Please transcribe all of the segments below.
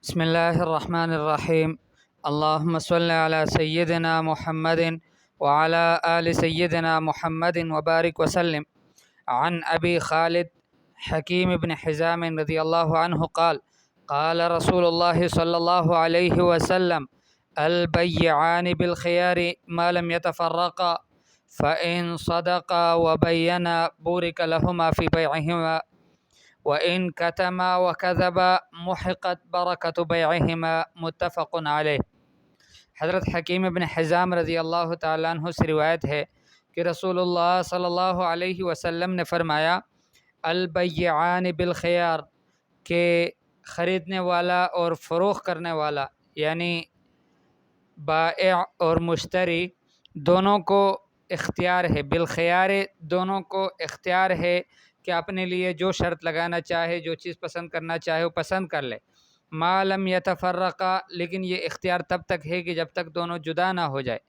بسم الله الرحمن الرحيم. اللهم صل على سيدنا محمد وعلى آل سيدنا محمد وبارك وسلم. عن أبي خالد حكيم بن حزام رضي الله عنه قال قال رسول الله صلى الله عليه وسلم: البيعان بالخيار ما لم يتفرقا، فإن صدقا وبينا بورك لهما في بيعهما، وإن كتما وكذبا محقت برکت بیعہما، متفق علیہ۔ حضرت حکیم ابن حزام رضی اللہ تعالیٰ عنہ سے روایت ہے کہ رسول اللہ صلی اللہ علیہ وسلم نے فرمایا: البیعان بالخیار، کہ خریدنے والا اور فروخت کرنے والا یعنی بائع اور مشتری دونوں کو اختیار ہے، بالخیار دونوں کو اختیار ہے کہ اپنے لیے جو شرط لگانا چاہے، جو چیز پسند کرنا چاہے وہ پسند کر لے۔ ما لم یتفرقا، لیکن یہ اختیار تب تک ہے کہ جب تک دونوں جدا نہ ہو جائے۔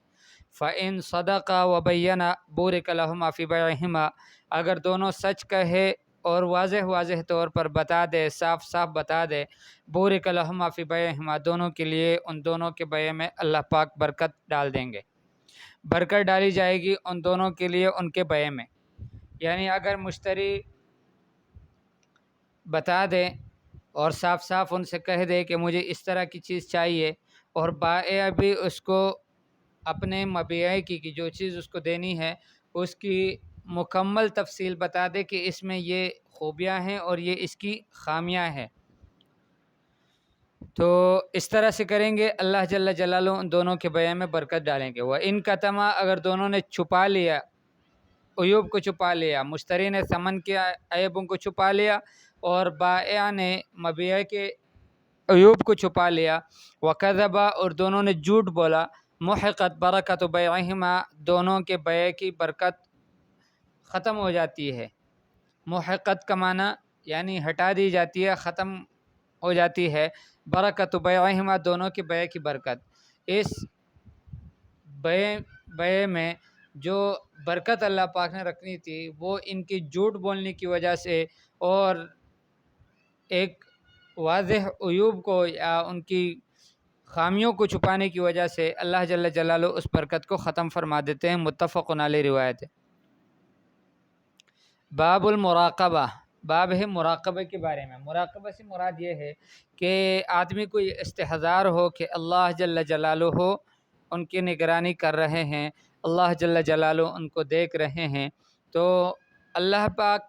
فإن صدقا وبینا بورک لہما فی بیعہما، اگر دونوں سچ کہے اور واضح طور پر بتا دے، صاف صاف بتا دے، بورک لہما فی بیعہما، دونوں کے لیے ان دونوں کے بیع میں اللہ پاک برکت ڈال دیں گے، برکت ڈالی جائے گی ان دونوں کے لیے ان کے بیع میں۔ یعنی اگر مشتری بتا دے اور صاف صاف ان سے کہہ دے کہ مجھے اس طرح کی چیز چاہیے، اور بائع بھی اس کو اپنے مبیع کی جو چیز اس کو دینی ہے اس کی مکمل تفصیل بتا دے کہ اس میں یہ خوبیاں ہیں اور یہ اس کی خامیاں ہیں، تو اس طرح سے کریں گے اللہ جل جلالہ ان دونوں کے بیع میں برکت ڈالیں گے۔ وَإِن کتما، اگر دونوں نے چھپا لیا، عیوب کو چھپا لیا، مشتری نے ثمن کے عیبوں کو چھپا لیا اور بائع نے مبیع کے عیوب کو چھپا لیا، وَكَذَبَ، اور دونوں نے جھوٹ بولا، محقت برکت بیعہما، دونوں کے بیع کی برکت ختم ہو جاتی ہے۔ محقت کا معنی یعنی ہٹا دی جاتی ہے، ختم ہو جاتی ہے، برکت بیعہما، دونوں کے بیع کی برکت۔ اس بیع میں جو برکت اللہ پاک نے رکھنی تھی وہ ان کی جھوٹ بولنے کی وجہ سے اور ایک واضح عیوب کو یا ان کی خامیوں کو چھپانے کی وجہ سے اللہ جل جلالہ اس برکت کو ختم فرما دیتے ہیں، متفق علیہ روایت ہے۔ باب المراقبہ، باب ہے مراقبہ کے بارے میں۔ مراقبہ سے مراد یہ ہے کہ آدمی کو یہ استحضار ہو کہ اللہ جل جلالہ ان کی نگرانی کر رہے ہیں، اللہ جل جلالہ ان کو دیکھ رہے ہیں، تو اللہ پاک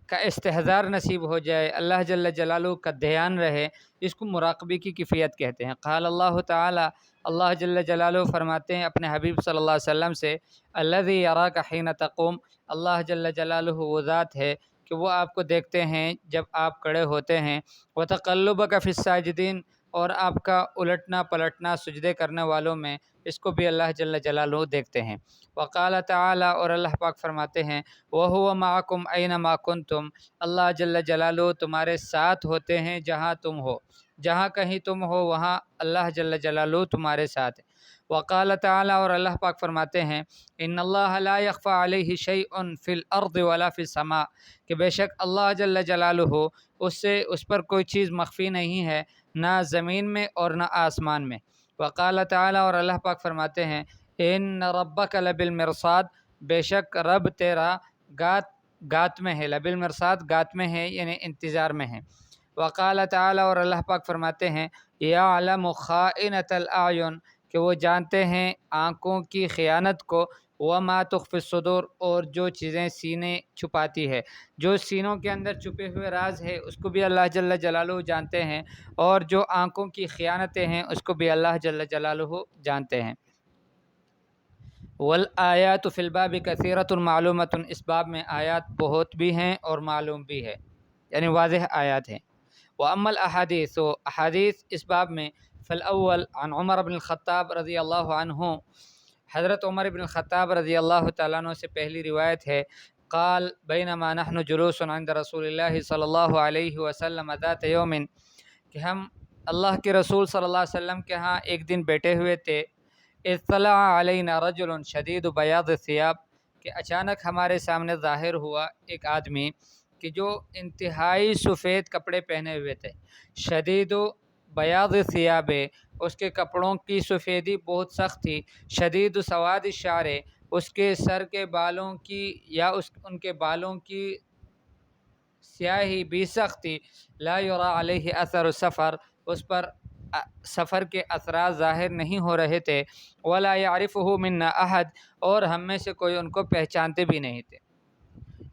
کا استحضار نصیب ہو جائے، اللہ جل جلالہ کا دھیان رہے، اس کو مراقبے کی کیفیت کہتے ہیں۔ قال اللہ تعالی، اللہ جل جلالہ فرماتے ہیں اپنے حبیب صلی اللہ علیہ وسلم سے: الذی یراک حین تقوم، اللہ جل جلالہ وہ ذات ہے کہ وہ آپ کو دیکھتے ہیں جب آپ کھڑے ہوتے ہیں، وتقلبک فی الساجدین، اور آپ کا الٹنا پلٹنا سجدے کرنے والوں میں، اس کو بھی اللہ جل جلالہ دیکھتے ہیں۔ وقال تعالی، اور اللہ پاک فرماتے ہیں: وَهُوَ مَعَكُمْ أَيْنَمَا كُنْتُمْ، اللہ جل جلالہ تمہارے ساتھ ہوتے ہیں جہاں تم ہو، جہاں کہیں تم ہو وہاں اللہ جل جلالہ تمہارے ساتھ ہے۔ وقال تعالی، اور اللہ پاک فرماتے ہیں: ان اللہ لا يخفى علیہ شیء فی الارض ولا فی السماء، کہ بے شک اللہ جل جلالہ اس پر کوئی چیز مخفی نہیں ہے، نہ زمین میں اور نہ آسمان میں۔ وقال تعالی، اور اللہ پاک فرماتے ہیں: ان ربک لبالمرصاد، بے شک رب تیرا گات میں ہے، لبالمرصاد گات میں ہے یعنی انتظار میں ہے۔ وقال تعالی، اور اللہ پاک فرماتے ہیں: یعلم خائنۃ الاعین، کہ وہ جانتے ہیں آنکھوں کی خیانت کو، وما تخفی الصدور، اور جو چیزیں سینے چھپاتی ہے، جو سینوں کے اندر چھپے ہوئے راز ہے اس کو بھی اللہ جل جلالہ جانتے ہیں، اور جو آنکھوں کی خیانتیں ہیں اس کو بھی اللہ جل جلالہ جانتے ہیں۔ والآیات فی الباب کثیرۃ معلومۃ، اس باب میں آیات بہت بھی ہیں اور معلوم بھی ہے، یعنی واضح آیات ہیں۔ واما الاحادیث، احادیث اس باب میں، فالاول عن عمر بن الخطاب رضی اللہ عنہ، حضرت عمر بن الخطاب رضی اللہ تعالیٰ عنہ سے پہلی روایت ہے، قال بینما نحن جلوس عند رسول اللہ صلی اللہ علیہ وسلم ذات یوم، کہ ہم اللہ کے رسول صلی اللہ علیہ وسلم کے ہاں ایک دن بیٹھے ہوئے تھے، اطلع علینا رجل شدید بیاض الثیاب، کہ اچانک ہمارے سامنے ظاہر ہوا ایک آدمی کہ جو انتہائی سفید کپڑے پہنے ہوئے تھے، شدید بیاض ثیاب، اس کے کپڑوں کی سفیدی بہت سخت تھی، شدید سواد الشعر، اس کے سر کے بالوں کی یا ان کے بالوں کی سیاہی بھی سخت تھی، لا یرا علیہ اثر السفر، اس پر سفر کے اثرات ظاہر نہیں ہو رہے تھے، ولا یعرفہ منا احد، اور ہم میں سے کوئی ان کو پہچانتے بھی نہیں تھے۔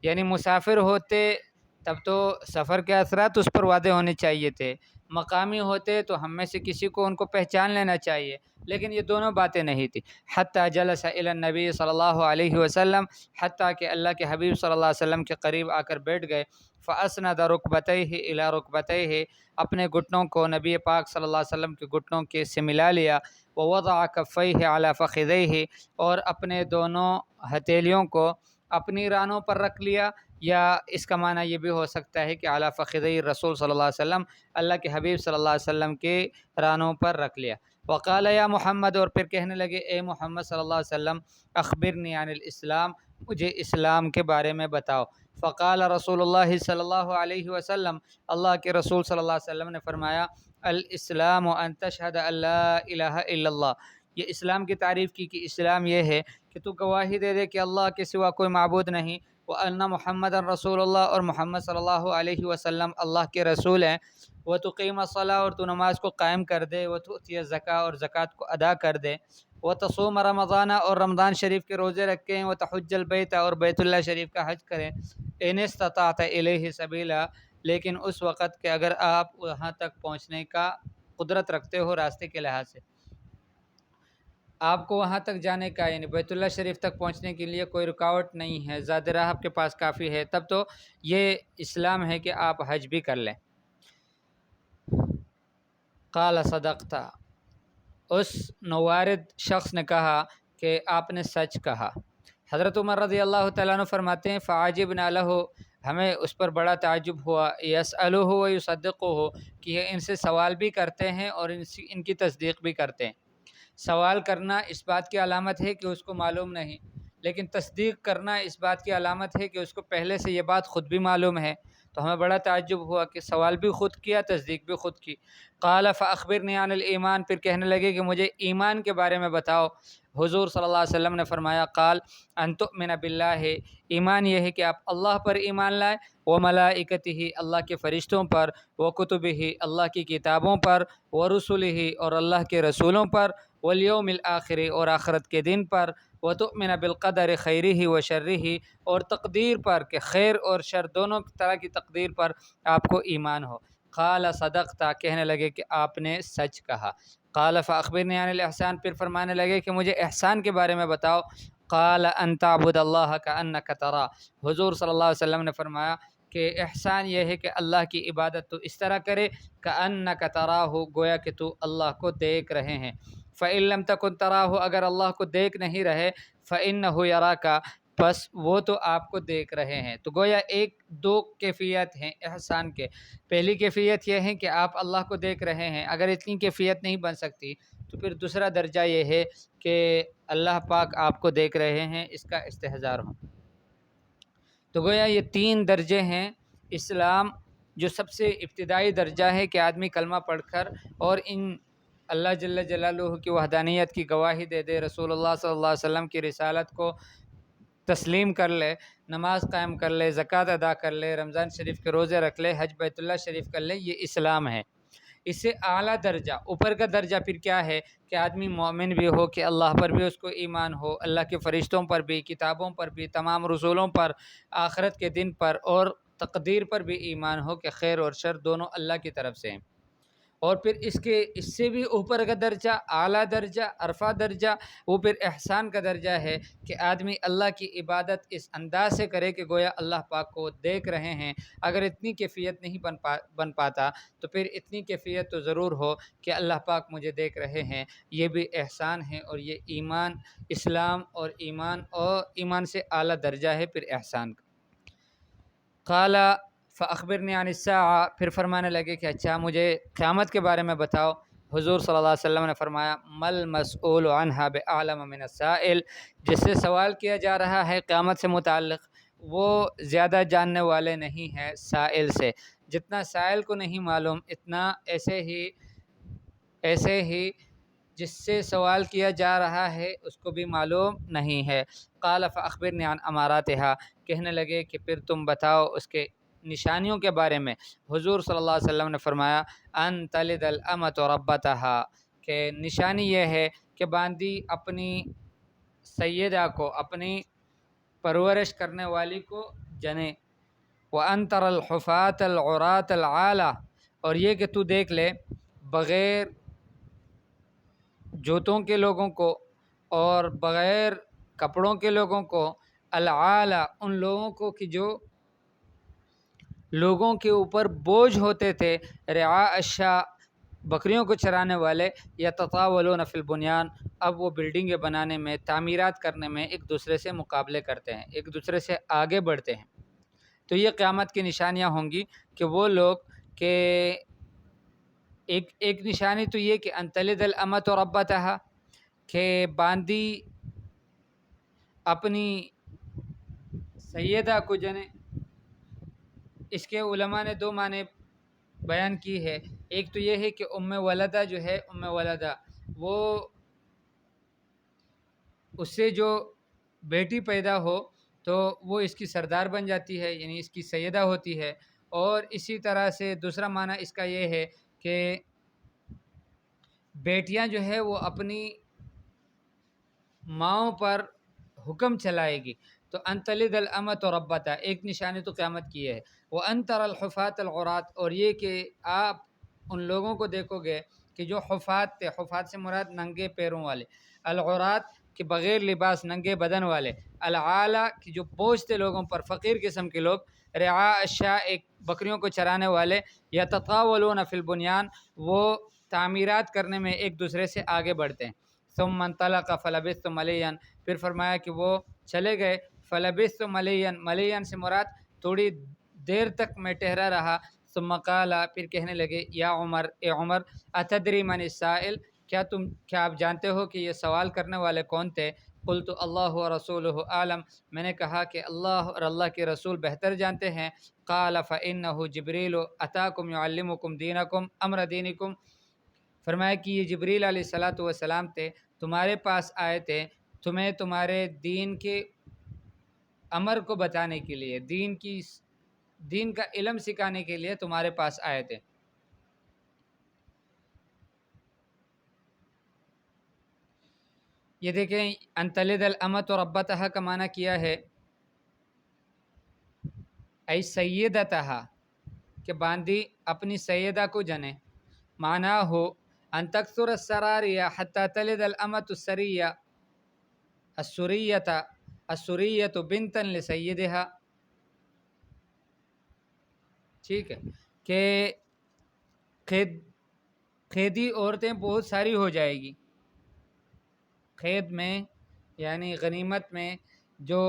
یعنی مسافر ہوتے تب تو سفر کے اثرات اس پر واضح ہونے چاہیے تھے، مقامی ہوتے تو ہم میں سے کسی کو ان کو پہچان لینا چاہیے، لیکن یہ دونوں باتیں نہیں تھی۔ حتیٰ جلس الی النبی صلی اللہ علیہ وسلم، حتیٰ کہ اللہ کے حبیب صلی اللہ علیہ وسلم کے قریب آ کر بیٹھ گئے، فاسند رکبتیہ الی رکبتیہ، اپنے گھٹنوں کو نبی پاک صلی اللہ علیہ وسلم کے گھٹنوں کے سے ملا لیا، ووضع کفیہ علی فخذیہ، اور اپنے دونوں ہتھیلیوں کو اپنی رانوں پر رکھ لیا، یا اس کا معنی یہ بھی ہو سکتا ہے کہ علی فخذی رسول صلی اللہ علیہ وسلم، اللہ کے حبیب صلی اللہ علیہ وسلم کے رانوں پر رکھ لیا۔ وقال یا محمد، اور پھر کہنے لگے اے محمد صلی اللہ علیہ وسلم، اخبرنی عن الاسلام، مجھے اسلام کے بارے میں بتاؤ۔ فقال رسول اللہ صلی اللہ علیہ وسلم، اللہ کے رسول صلی اللہ علیہ وسلم نے فرمایا، الاسلام ان تشہد ان لا الہ الا اللہ، یہ اسلام کی تعریف کی کہ اسلام یہ ہے کہ تو گواہی دے دے کہ اللہ کے سوا کوئی معبود نہیں، وَأَنَّ مُحَمَّدًا رسول اللہ، اور محمد صلی اللہ علیہ وسلم اللہ کے رسول ہیں، وَتُقِيمَ الصَّلَاةَ، اور تو نماز کو قائم کر دے، وَتُؤْتِيَ الزَّكَاةَ، اور زکوٰۃ کو ادا کر دے، وَتَصُومَ رمضان، اور رمضان شریف کے روزے رکھیں، وَتَحُجَّ الْبَيْتَ، اور بیت اللہ شریف کا حج کریں، إِنِ اسْتَطَعْتَ إِلَيْهِ سَبِيلًا، لیکن اس وقت کہ اگر آپ وہاں تک پہنچنے کا قدرت رکھتے ہو راستے کے لحاظ سے، آپ کو وہاں تک جانے کا، یعنی بیت اللہ شریف تک پہنچنے کے لیے کوئی رکاوٹ نہیں ہے، زیادہ راہ آپ کے پاس کافی ہے، تب تو یہ اسلام ہے کہ آپ حج بھی کر لیں۔ قال صدقت، اس نوارد شخص نے کہا کہ آپ نے سچ کہا۔ حضرت عمر رضی اللہ تعالیٰ عنہ فرماتے ہیں فعجبنا لہ، ہمیں اس پر بڑا تعجب ہوا، یسألہ و یصدقہ، کہ یہ ان سے سوال بھی کرتے ہیں اور ان کی تصدیق بھی کرتے ہیں۔ سوال کرنا اس بات کی علامت ہے کہ اس کو معلوم نہیں، لیکن تصدیق کرنا اس بات کی علامت ہے کہ اس کو پہلے سے یہ بات خود بھی معلوم ہے۔ تو ہمیں بڑا تعجب ہوا کہ سوال بھی خود کیا، تصدیق بھی خود کی۔ قال فاخبرنی عن الایمان، پھر کہنے لگے کہ مجھے ایمان کے بارے میں بتاؤ۔ حضور صلی اللہ علیہ وسلم نے فرمایا قال ان تؤمن باللہ، ایمان یہ ہے کہ آپ اللہ پر ایمان لائیں، وملائکتہ، اللہ کے فرشتوں پر، وکتبہ، اللہ کی کتابوں پر، ورسلہ، اور اللہ کے رسولوں پر، والیوم الآخر، اور آخرت کے دن پر، وتؤمن بالقدر خیرہ و شرہ، اور تقدیر پر کہ خیر اور شر دونوں طرح کی تقدیر پر آپ کو ایمان ہو۔ قال صدقت، کہنے لگے کہ آپ نے سچ کہا۔ قال فاخبرنی عن الاحسان، پھر فرمانے لگے کہ مجھے احسان کے بارے میں بتاؤ۔ قال ان تعبد اللہ کانک تراہ، حضور صلی اللہ علیہ وسلم نے فرمایا کہ احسان یہ ہے کہ اللہ کی عبادت تو اس طرح کرے کانک تراہ، گویا کہ تو اللہ کو دیکھ رہے ہیں۔ فإن لم تکن تراہ، اگر اللہ کو دیکھ نہیں رہے، فإنہ یراک، بس وہ تو آپ کو دیکھ رہے ہیں۔ تو گویا دو کیفیت ہیں احسان کے۔ پہلی کیفیت یہ ہے کہ آپ اللہ کو دیکھ رہے ہیں، اگر اتنی کیفیت نہیں بن سکتی تو پھر دوسرا درجہ یہ ہے کہ اللہ پاک آپ کو دیکھ رہے ہیں، اس کا استحضار ہو۔ تو گویا یہ 3 درجے ہیں۔ اسلام جو سب سے ابتدائی درجہ ہے کہ آدمی کلمہ پڑھ کر اور ان اللہ جل جلالہ کی وحدانیت کی گواہی دے دے، رسول اللہ صلی اللہ علیہ وسلم کی رسالت کو تسلیم کر لے، نماز قائم کر لے، زکوٰۃ ادا کر لے، رمضان شریف کے روزے رکھ لے، حج بیت اللہ شریف کر لے، یہ اسلام ہے۔ اس سے اعلیٰ درجہ، اوپر کا درجہ پھر کیا ہے کہ آدمی مومن بھی ہو، کہ اللہ پر بھی اس کو ایمان ہو، اللہ کے فرشتوں پر بھی، کتابوں پر بھی، تمام رسولوں پر، آخرت کے دن پر، اور تقدیر پر بھی ایمان ہو کہ خیر اور شر دونوں اللہ کی طرف سے ہیں۔ اور پھر اس سے بھی اوپر کا درجہ، اعلیٰ درجہ، عرفہ درجہ، وہ پھر احسان کا درجہ ہے کہ آدمی اللہ کی عبادت اس انداز سے کرے کہ گویا اللہ پاک کو دیکھ رہے ہیں۔ اگر اتنی کیفیت نہیں بن پاتا تو پھر اتنی کیفیت تو ضرور ہو کہ اللہ پاک مجھے دیکھ رہے ہیں۔ یہ بھی احسان ہے، اور یہ ایمان، اسلام اور ایمان سے اعلیٰ درجہ ہے پھر احسان کا۔ قال فاخبرنی عن الساعہ، پھر فرمانے لگے کہ اچھا مجھے قیامت کے بارے میں بتاؤ۔ حضور صلی اللہ علیہ وسلم نے فرمایا مل مسئول عنہا بعلم من السائل، جس سے سوال کیا جا رہا ہے قیامت سے متعلق، وہ زیادہ جاننے والے نہیں ہیں سائل سے۔ جتنا سائل کو نہیں معلوم، اتنا ایسے ہی ایسے ہی جس سے سوال کیا جا رہا ہے اس کو بھی معلوم نہیں ہے۔ قال فاخبرنی عن اماراتها، کہنے لگے کہ پھر تم بتاؤ اس کے نشانیوں کے بارے میں۔ حضور صلی اللہ علیہ وسلم نے فرمایا ان تلد الامۃ ربتها، کہ نشانی یہ ہے کہ باندی اپنی سیدہ کو، اپنی پرورش کرنے والی کو جنے۔ وان تر الحفاة العراة العالہ، اور یہ کہ تو دیکھ لے بغیر جوتوں کے لوگوں کو اور بغیر کپڑوں کے لوگوں کو، العالہ ان لوگوں کو کہ جو لوگوں کے اوپر بوجھ ہوتے تھے، رعاء الشاء بکریوں کو چرانے والے، یتطاولون فی البنیان اب وہ بلڈنگیں بنانے میں، تعمیرات کرنے میں ایک دوسرے سے مقابلے کرتے ہیں، ایک دوسرے سے آگے بڑھتے ہیں۔ تو یہ قیامت کی نشانیاں ہوں گی کہ وہ لوگ کہ ایک نشانی تو یہ کہ ان تلد الامۃ ربتها، کہ باندی اپنی سیدہ کو جنے۔ اس کے علماء نے 2 معنی بیان کی ہے۔ ایک تو یہ ہے کہ ام ولدہ جو ہے، ام ولدہ وہ اس سے جو بیٹی پیدا ہو تو وہ اس کی سردار بن جاتی ہے، یعنی اس کی سیدہ ہوتی ہے۔ اور اسی طرح سے دوسرا معنی اس کا یہ ہے کہ بیٹیاں جو ہے وہ اپنی ماؤں پر حکم چلائے گی۔ تو ان تلد الامۃ ربتها ایک نشانی تو قیامت کی ہے۔ وان تر الحفاة العراة، اور یہ کہ آپ ان لوگوں کو دیکھو گے کہ جو حفاة تھے، حفاة سے مراد ننگے پیروں والے، العراة کہ بغیر لباس ننگے بدن والے، العالہ کہ جو بوجھ تھے لوگوں پر، فقیر قسم کے لوگ، رعاء الشاء ایک بکریوں کو چرانے والے، یتطاولون فی البنیان وہ تعمیرات کرنے میں ایک دوسرے سے آگے بڑھتے ہیں۔ ثم انطلق فلبثت ملیا، پھر فرمایا کہ وہ چلے گئے، فلبثت ملیا، ملیا سے مراد تھوڑی دیر تک میں ٹھہرا رہا۔ ثم قال، پھر کہنے لگے یا عمر، اے عمر، اتدری من السائل، کیا آپ جانتے ہو کہ یہ سوال کرنے والے کون تھے؟ قلت اللہ ورسولہ اعلم، میں نے کہا کہ اللہ اور اللہ کے رسول بہتر جانتے ہیں۔ قال فانہ جبریل اتاکم یعلمکم دینکم امر دینکم، فرمایا کہ یہ جبریل علیہ الصلاۃ والسلام تھے، تمہارے پاس آئے تھے تمہیں تمہارے دین کے امر کو بتانے کے لیے، دین کا علم سکھانے کے لیے تمہارے پاس آئے تھے۔ یہ دیکھیں ان تلد الامۃ ربتها کا معنی کیا ہے، ای سیدتها، کہ باندی اپنی سیدہ کو جنے۔ معنی ہو ان تکثر السراریہ حتی تلد الامۃ السریہ، السریۃ بنتا لسیدها، ٹھیک ہے، کہ قیدی عورتیں بہت ساری ہو جائے گی۔ قید میں یعنی غنیمت میں جو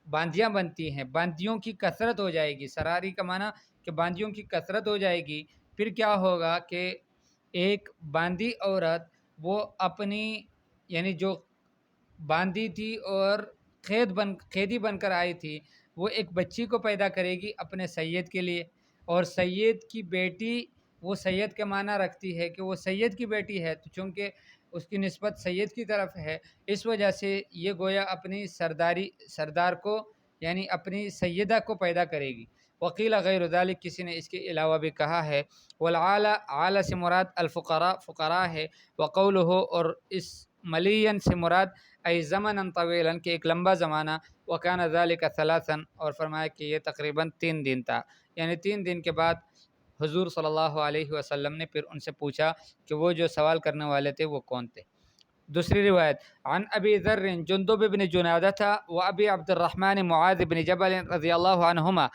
باندیاں بنتی ہیں، باندیوں کی کثرت ہو جائے گی۔ سراری کا معنی کہ باندیوں کی کثرت ہو جائے گی۔ پھر کیا ہوگا کہ ایک باندی عورت وہ اپنی یعنی جو باندی تھی اور قیدی بن کر آئی تھی، وہ ایک بچی کو پیدا کرے گی اپنے سید کے لیے، اور سید کی بیٹی وہ سید کے معنی رکھتی ہے کہ وہ سید کی بیٹی ہے، تو چونکہ اس کی نسبت سید کی طرف ہے، اس وجہ سے یہ گویا اپنی سردار کو یعنی اپنی سیدہ کو پیدا کرے گی۔ وقیل غیر ذلک، کسی نے اس کے علاوہ بھی کہا ہے، والعالہ، عالہ سے مراد الفقراء، فقراء ہے، وقولہ، اور اس ملین سے مراد ای زمنا طویلا، کہ ایک لمبا زمانہ، وکان ذلک ثلاثا، اور فرمایا کہ یہ تقریباً 3 دن تھا، یعنی 3 دن کے بعد حضور صلی اللہ علیہ وسلم نے پھر ان سے پوچھا کہ وہ جو سوال کرنے والے تھے وہ کون تھے۔ دوسری روایت عن ابی ذر جندب بن جنادہ و ابی عبد الرحمن معاذ بن جبل رضی اللہ عنہما،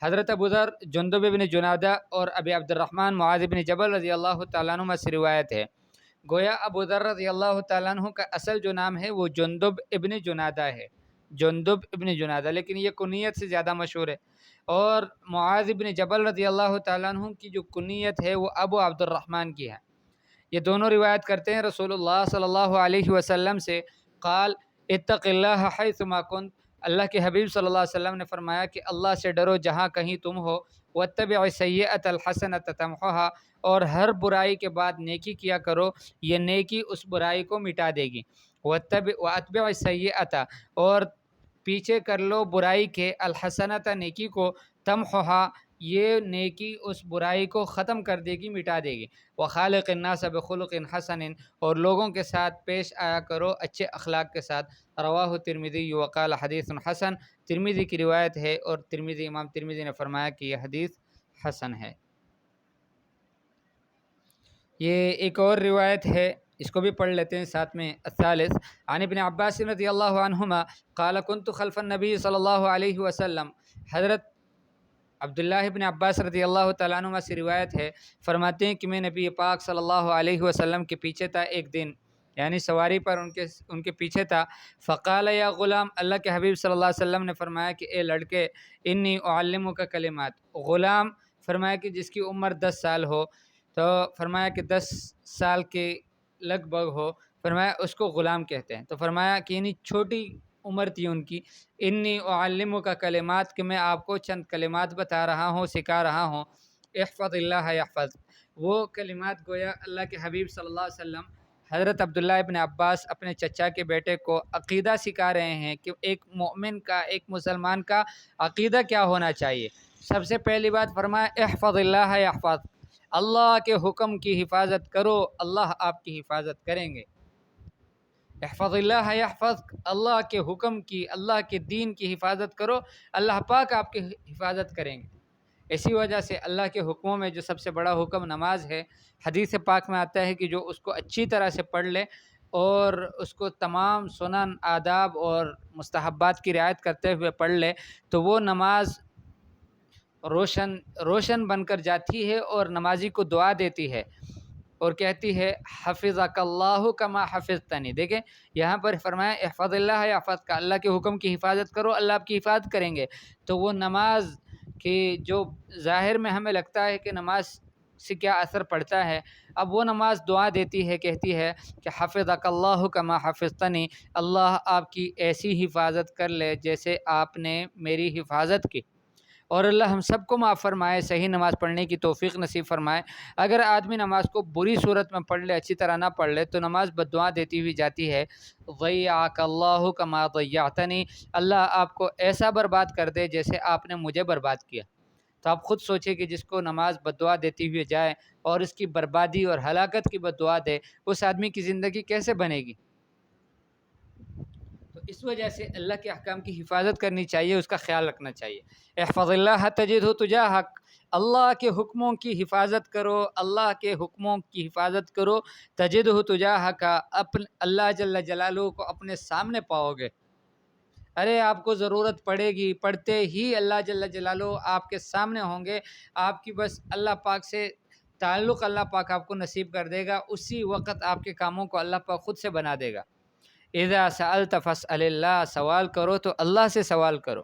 حضرت ابو ذر، جندب بن جنادہ اور ابی عبد الرحمن معاذ بن جبل رضی اللہ تعالیٰ عنہما سے روایت ہے۔ گویا ابو ذر رضی اللہ تعالیٰ عنہ کا اصل جو نام ہے وہ جندب ابن جنادہ ہے، جندب ابن جنادہ، لیکن یہ کنیت سے زیادہ مشہور ہے۔ اور معاذ بن جبل رضی اللہ تعالیٰ عنہ کی جو کنیت ہے وہ ابو عبد الرحمن کی ہے۔ یہ دونوں روایت کرتے ہیں رسول اللہ صلی اللہ علیہ وسلم سے، قال اتق اللہ حیثما کنت، اللہ کے حبیب صلی اللہ علیہ وسلم نے فرمایا کہ اللہ سے ڈرو جہاں کہیں تم ہو، واتبع السیئۃ الحسنۃ تمحها، اور ہر برائی کے بعد نیکی کیا کرو، یہ نیکی اس برائی کو مٹا دے گی۔ واتبع السیئۃ، اور پیچھے کر لو برائی کے، الحسنۃ نیکی کو، تمحها، یہ نیکی اس برائی کو ختم کر دے گی، مٹا دے گی۔ وخالق الناس بخلق حسن، اور لوگوں کے ساتھ پیش آیا کرو اچھے اخلاق کے ساتھ۔ رواہ ترمذی وقال حدیث حسن، ترمذی کی روایت ہے اور امام ترمذی نے فرمایا کہ یہ حدیث حسن ہے۔ یہ ایک اور روایت ہے، اس کو بھی پڑھ لیتے ہیں ساتھ میں۔ الثالث عن ابن عباس رضی اللہ عنہما قال كنت خلف النبی صلی اللہ علیہ وسلم، حضرت عبداللہ ابن عباس رضی اللہ تعالیٰ عنہ سے روایت ہے، فرماتے ہیں کہ میں نبی پاک صلی اللہ علیہ وسلم کے پیچھے تھا ایک دن، یعنی سواری پر ان کے پیچھے تھا۔ فقال یا غلام، اللہ کے حبیب صلی اللہ علیہ وسلم نے فرمایا کہ اے لڑکے، انی اعلمک کلمات، غلام فرمایا کہ جس کی عمر 10 سال ہو، تو فرمایا کہ 10 سال کے لگ بھگ ہو، فرمایا اس کو غلام کہتے ہیں۔ تو فرمایا کہ یعنی چھوٹی عمر تھی ان کی، انی اعلمک کلمات، کہ میں آپ کو چند کلمات بتا رہا ہوں، سکھا رہا ہوں۔ احفظ اللہ یحفظ، وہ کلمات گویا اللہ کے حبیب صلی اللہ علیہ وسلم حضرت عبداللہ ابن عباس اپنے چچا کے بیٹے کو عقیدہ سکھا رہے ہیں کہ ایک مومن کا، ایک مسلمان کا عقیدہ کیا ہونا چاہیے۔ سب سے پہلی بات فرمایا احفظ اللہ یحفظ، اللہ کے حکم کی حفاظت کرو، اللہ آپ کی حفاظت کریں گے۔ احفظ اللہ یحفظ، اللہ کے حکم کی، اللہ کے دین کی حفاظت کرو، اللہ پاک آپ کی حفاظت کریں گے۔ اسی وجہ سے اللہ کے حکموں میں جو سب سے بڑا حکم نماز ہے، حدیث پاک میں آتا ہے کہ جو اس کو اچھی طرح سے پڑھ لے اور اس کو تمام سنن، آداب اور مستحبات کی رعایت کرتے ہوئے پڑھ لے، تو وہ نماز روشن بن کر جاتی ہے اور نمازی کو دعا دیتی ہے اور کہتی ہے حفظک اللہ کما حفظتنی۔ دیکھیں یہاں پر فرمایا احفظ اللہ یحفظ کا، اللہ کے حکم کی حفاظت کرو، اللہ آپ کی حفاظت کریں گے۔ تو وہ نماز کی جو ظاہر میں ہمیں لگتا ہے کہ نماز سے کیا اثر پڑتا ہے، اب وہ نماز دعا دیتی ہے، کہتی ہے کہ حفظک اللہ کما حفظتنی، اللہ آپ کی ایسی حفاظت کر لے جیسے آپ نے میری حفاظت کی۔ اور اللہ ہم سب کو معاف فرمائے، صحیح نماز پڑھنے کی توفیق نصیب فرمائے۔ اگر آدمی نماز کو بری صورت میں پڑھ لے، اچھی طرح نہ پڑھ لے، تو نماز بددعا دیتی ہوئی جاتی ہے۔ ضیعک اللہ کما ضیعتنی، اللہ آپ کو ایسا برباد کر دے جیسے آپ نے مجھے برباد کیا۔ تو آپ خود سوچیں کہ جس کو نماز بددعا دیتی ہوئی جائے اور اس کی بربادی اور ہلاکت کی بددعا دے، اس آدمی کی زندگی کیسے بنے گی؟ تو اس وجہ سے اللہ کے احکام کی حفاظت کرنی چاہیے، اس کا خیال رکھنا چاہیے۔ احفظ اللہ تجدہ تجاہک، اللہ کے حکموں کی حفاظت کرو، اللہ کے حکموں کی حفاظت کرو، تجدہ تجاہک، اللہ جل جلالہ کو اپنے سامنے پاؤ گے۔ ارے آپ کو ضرورت پڑے گی، پڑھتے ہی اللہ جل جلالہ آپ کے سامنے ہوں گے، آپ کی بس اللہ پاک سے تعلق اللہ پاک آپ کو نصیب کر دے گا، اسی وقت آپ کے کاموں کو اللہ پاک خود سے بنا دے گا۔ اذا سألت فاسأل اللہ، سوال کرو تو اللہ سے سوال کرو۔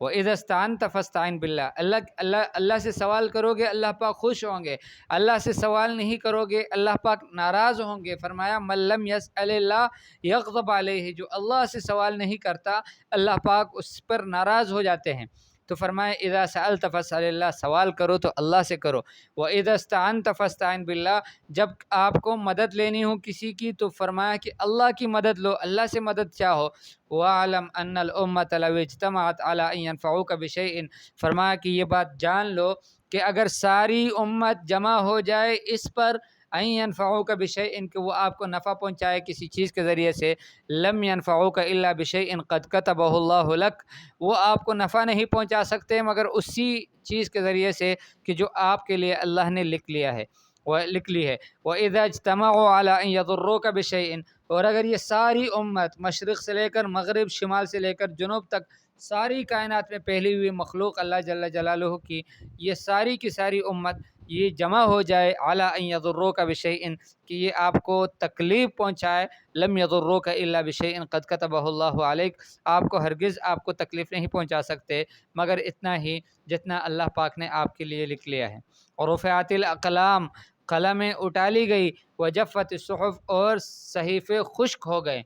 وَإِذَا اسْتَعَنْتَ فَاسْتَعِنْ بِاللَّهِ، اللہ سے سوال کرو گے اللہ پاک خوش ہوں گے، اللہ سے سوال نہیں کرو گے اللہ پاک ناراض ہوں گے۔ فرمایا مَن لَّمْ يَسْأَلِ اللَّهَ يَغْضَبْ عَلَيْهِ، جو اللہ سے سوال نہیں کرتا اللہ پاک اس پر ناراض ہو جاتے ہیں۔ تو فرمایا اذا سألت فاسأل اللہ، سوال کرو تو اللہ سے کرو۔ وَإِذَا اسْتَعَنْتَ فَاسْتَعِنْ بِاللَّهِ، جب آپ کو مدد لینی ہو کسی کی تو فرمایا کہ اللہ کی مدد لو، اللہ سے مدد چاہو۔ وَاعْلَمْ أَنَّ الْأُمَّةَ لَوِ اجْتَمَعَتْ عَلَىٰ أَن يَنفَعُوكَ بِشَيْءٍ، فرمایا کہ یہ بات جان لو کہ اگر ساری امت جمع ہو جائے اس پر أن ينفعوك بشيء، کہ وہ آپ کو نفع پہنچائے کسی چیز کے ذریعے سے، لم ينفعوك إلا بشيء قد كتبه الله لك، وہ آپ کو نفع نہیں پہنچا سکتے مگر اسی چیز کے ذریعے سے کہ جو آپ کے لیے اللہ نے لکھ لی ہے۔ وَإِذَا اجْتَمَعُوا عَلَىٰ أَن يَضُرُّوكَ بِشَيْءٍ، اور اگر یہ ساری امت مشرق سے لے کر مغرب، شمال سے لے کر جنوب تک، ساری کائنات میں پھیلی ہوئی مخلوق اللہ جل جلالہ کی، یہ ساری کی ساری امت یہ جمع ہو جائے عَلَىٰ أَن يَضُرُّوكَ بِشَيْءٍ، کہ یہ آپ کو تکلیف پہنچائے، لم يضروک الا بشیء قد کتبہ اللہ علیک، آپ کو ہرگز آپ کو تکلیف نہیں پہنچا سکتے مگر اتنا ہی جتنا اللہ پاک نے آپ کے لیے لکھ لیا ہے۔ اور رفعت الاقلام، قلمیں اٹھا لی گئی، وجفت الصحف، اور صحیفے خشک ہو گئے۔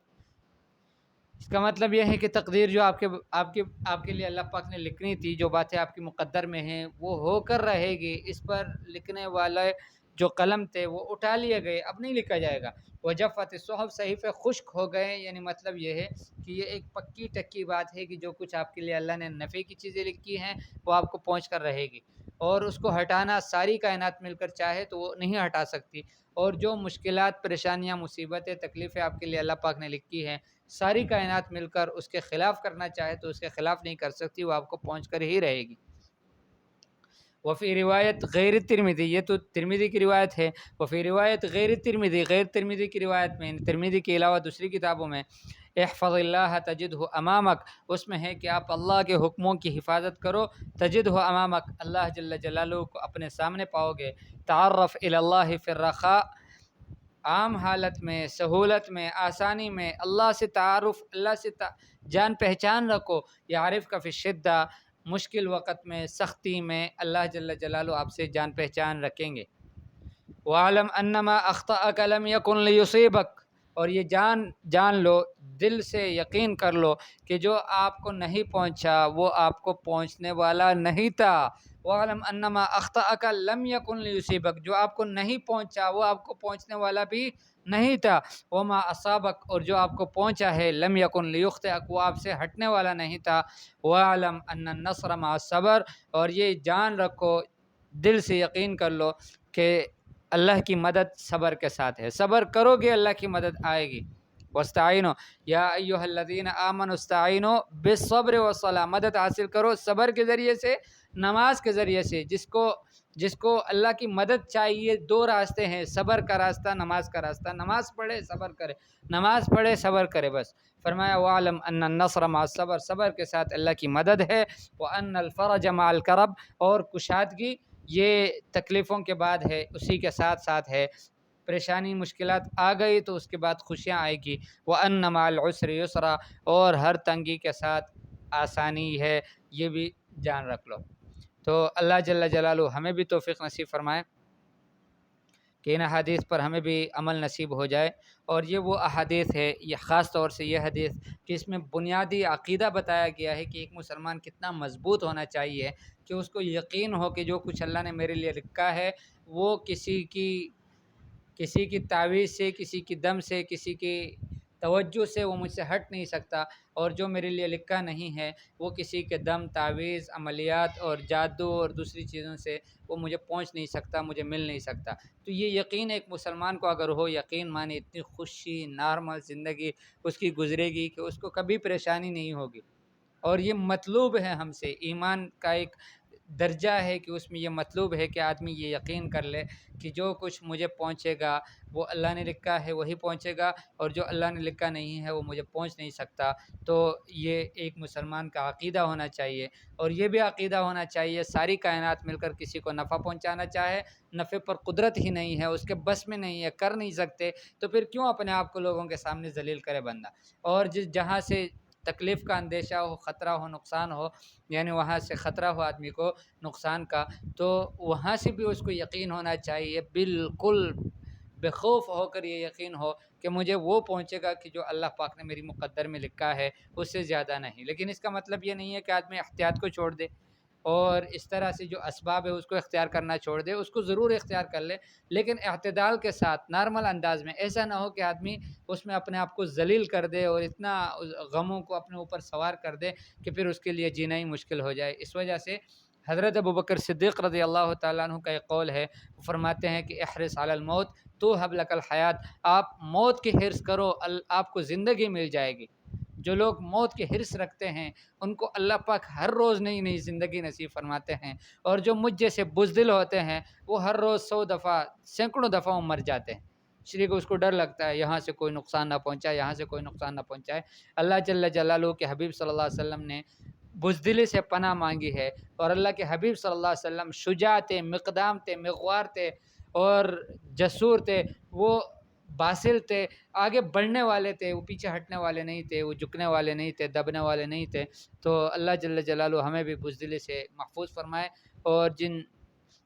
اس کا مطلب یہ ہے کہ تقدیر جو آپ کے لیے اللہ پاک نے لکھنی تھی، جو باتیں آپ کی مقدر میں ہیں وہ ہو کر رہے گی، اس پر لکھنے والے جو قلم تھے وہ اٹھا لیے گئے، اب نہیں لکھا جائے گا۔ وجفت الصحف، صحیفے خشک ہو گئے، یعنی مطلب یہ ہے کہ یہ ایک پکی ٹکی بات ہے کہ جو کچھ آپ کے لیے اللہ نے نفع کی چیزیں لکھی ہیں وہ آپ کو پہنچ کر رہے گی، اور اس کو ہٹانا ساری کائنات مل کر چاہے تو وہ نہیں ہٹا سکتی، اور جو مشکلات، پریشانیاں، مصیبتیں، تکلیفیں آپ کے لیے اللہ پاک نے لکھی ہیں ساری کائنات مل کر اس کے خلاف کرنا چاہے تو اس کے خلاف نہیں کر سکتی، وہ آپ کو پہنچ کر ہی رہے گی۔ وفی روایت غیر ترمذی، یہ تو ترمذی کی روایت ہے، وفی روایت غیر ترمذی، غیر ترمذی کی روایت میں، ترمذی کے علاوہ دوسری کتابوں میں، احفظ اللہ تجدہ امامک، اس میں ہے کہ آپ اللہ کے حکموں کی حفاظت کرو، تجدہ امامک، اللہ جل جلالہ کو اپنے سامنے پاؤ گے، تعرف الی اللہ فی الرخاء، عام حالت میں، سہولت میں، آسانی میں اللہ سے تعارف، اللہ سے جان پہچان رکھو، یعرف کا فی الشدہ، مشکل وقت میں، سختی میں اللہ جل جلالہ آپ سے جان پہچان رکھیں گے۔ وَعَلَمْ أَنَّمَا أَخْطَأَكَ لَمْ يَكُنْ لِيُصِيبَكَ، اور یہ جان لو، دل سے یقین کر لو کہ جو آپ کو نہیں پہنچا وہ آپ کو پہنچنے والا نہیں تھا۔ وَعَلَمْ أَنَّمَا أَخْطَأَكَ لَمْ يَكُنْ لِيُصِيبَكَ، جو آپ کو نہیں پہنچا وہ آپ کو پہنچنے والا بھی نہیں تھا۔ وَمَا أَصَابَكَ، اور جو آپ کو پہنچا ہے، لَمْ يَكُنْ لِيُخْطِئَكَ، وہ آپ سے ہٹنے والا نہیں تھا۔ وَعَلَمْ أَنَّ النَّصْرَ مَعَ الصَّبْرِ، اور یہ جان رکھو، دل سے یقین کر لو کہ اللہ کی مدد صبر کے ساتھ ہے، صبر کرو گے اللہ کی مدد آئے گی۔ وَاسْتَعِینُوا یا ایھا الذین آمنوا اسْتَعِینُوا بِالصَّبْرِ وَالصَّلَاۃ، مدد حاصل کرو صبر کے ذریعے سے، نماز کے ذریعے سے۔ جس کو اللہ کی مدد چاہیے، دو راستے ہیں، صبر کا راستہ، نماز کا راستہ، نماز پڑھے صبر کرے، نماز پڑھے صبر کرے، بس۔ فرمایا وَاعْلَمْ أَنَّ النَّصْرَ مَعَ الصَّبْرِ، صبر کے ساتھ اللہ کی مدد ہے، وَأَنَّ الْفَرَجَ مَعَ الْكَرْبِ، اور کشادگی یہ تکلیفوں کے بعد ہے، اسی کے ساتھ ساتھ ہے، پریشانی مشکلات آ گئی تو اس کے بعد خوشیاں آئے گی۔ وَأَنَّ مَعَ الْعُسْرِ يُسْرًا، اور ہر تنگی کے ساتھ آسانی ہے، یہ بھی جان رکھ لو۔ تو اللہ جل جلالہ ہمیں بھی توفیق نصیب فرمائے کہ ان احادیث پر ہمیں بھی عمل نصیب ہو جائے، اور یہ وہ احادیث ہے، یہ خاص طور سے یہ حدیث کہ اس میں بنیادی عقیدہ بتایا گیا ہے کہ ایک مسلمان کتنا مضبوط ہونا چاہیے کہ اس کو یقین ہو کہ جو کچھ اللہ نے میرے لیے لکھا ہے وہ کسی کی تعویذ سے، کسی کی دم سے، کسی کی توجہ سے وہ مجھ سے ہٹ نہیں سکتا، اور جو میرے لیے لکھا نہیں ہے وہ کسی کے دم، تعویذ، عملیات اور جادو اور دوسری چیزوں سے وہ مجھے پہنچ نہیں سکتا، مجھے مل نہیں سکتا۔ تو یہ یقین ایک مسلمان کو اگر ہو، یقین مانے اتنی خوشی، نارمل زندگی اس کی گزرے گی کہ اس کو کبھی پریشانی نہیں ہوگی، اور یہ مطلوب ہے ہم سے، ایمان کا ایک درجہ ہے کہ اس میں یہ مطلوب ہے کہ آدمی یہ یقین کر لے کہ جو کچھ مجھے پہنچے گا وہ اللہ نے لکھا ہے وہی پہنچے گا، اور جو اللہ نے لکھا نہیں ہے وہ مجھے پہنچ نہیں سکتا۔ تو یہ ایک مسلمان کا عقیدہ ہونا چاہیے، اور یہ بھی عقیدہ ہونا چاہیے ساری کائنات مل کر کسی کو نفع پہنچانا چاہے، نفع پر قدرت ہی نہیں ہے، اس کے بس میں نہیں ہے، کر نہیں سکتے، تو پھر کیوں اپنے آپ کو لوگوں کے سامنے ذلیل کرے بندہ؟ اور جہاں سے تکلیف کا اندیشہ ہو، خطرہ ہو، نقصان ہو، یعنی وہاں سے خطرہ ہو آدمی کو نقصان کا، تو وہاں سے بھی اس کو یقین ہونا چاہیے، بالکل بے خوف ہو کر یہ یقین ہو کہ مجھے وہ پہنچے گا کہ جو اللہ پاک نے میری مقدر میں لکھا ہے، اس سے زیادہ نہیں۔ لیکن اس کا مطلب یہ نہیں ہے کہ آدمی احتیاط کو چھوڑ دے اور اس طرح سے جو اسباب ہے اس کو اختیار کرنا چھوڑ دے، اس کو ضرور اختیار کر لے، لیکن اعتدال کے ساتھ، نارمل انداز میں، ایسا نہ ہو کہ آدمی اس میں اپنے آپ کو ذلیل کر دے اور اتنا غموں کو اپنے اوپر سوار کر دے کہ پھر اس کے لیے جینا ہی مشکل ہو جائے۔ اس وجہ سے حضرت ابوبکر صدیق رضی اللہ تعالیٰ عنہ کا ایک قول ہے، وہ فرماتے ہیں کہ احرص علی الموت توہب لک الحیات، آپ موت کی حرص کرو، آپ کو زندگی مل جائے گی۔ جو لوگ موت کی حرص رکھتے ہیں ان کو اللہ پاک ہر روز نئی نئی زندگی نصیب فرماتے ہیں، اور جو مجھ جیسے بزدل ہوتے ہیں وہ ہر روز 100 دفعہ، سینکڑوں دفعہ وہ مر جاتے ہیں، اس لیے کہ اس کو ڈر لگتا ہے یہاں سے کوئی نقصان نہ پہنچائے، یہاں سے کوئی نقصان نہ پہنچائے۔ اللہ جل جلالہ کے حبیب صلی اللہ علیہ وسلم نے بزدلی سے پناہ مانگی ہے، اور اللہ کے حبیب صلی اللہ علیہ وسلم شجاع تھے، مقدام تھے، مغوار تھے اور جسور تھے، وہ باصل تھے، آگے بڑھنے والے تھے، وہ پیچھے ہٹنے والے نہیں تھے، وہ جھکنے والے نہیں تھے، دبنے والے نہیں تھے۔ تو اللہ جل جلالہ ہمیں بھی بزدلی سے محفوظ فرمائے، اور جن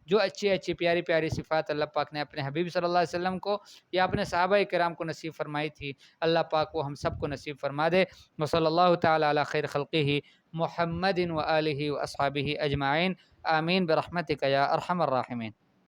جو اچھی اچھی پیاری پیاری صفات اللہ پاک نے اپنے حبیب صلی اللہ علیہ وسلم کو یا اپنے صحابہ کرام کو نصیب فرمائی تھی، اللہ پاک وہ ہم سب کو نصیب فرما دے۔ وصلی اللہ تعالی علی خیر خلقہ محمد و آلہ و اصحابہ اجمعین، آمین برحمتک یا ارحم الراحمین۔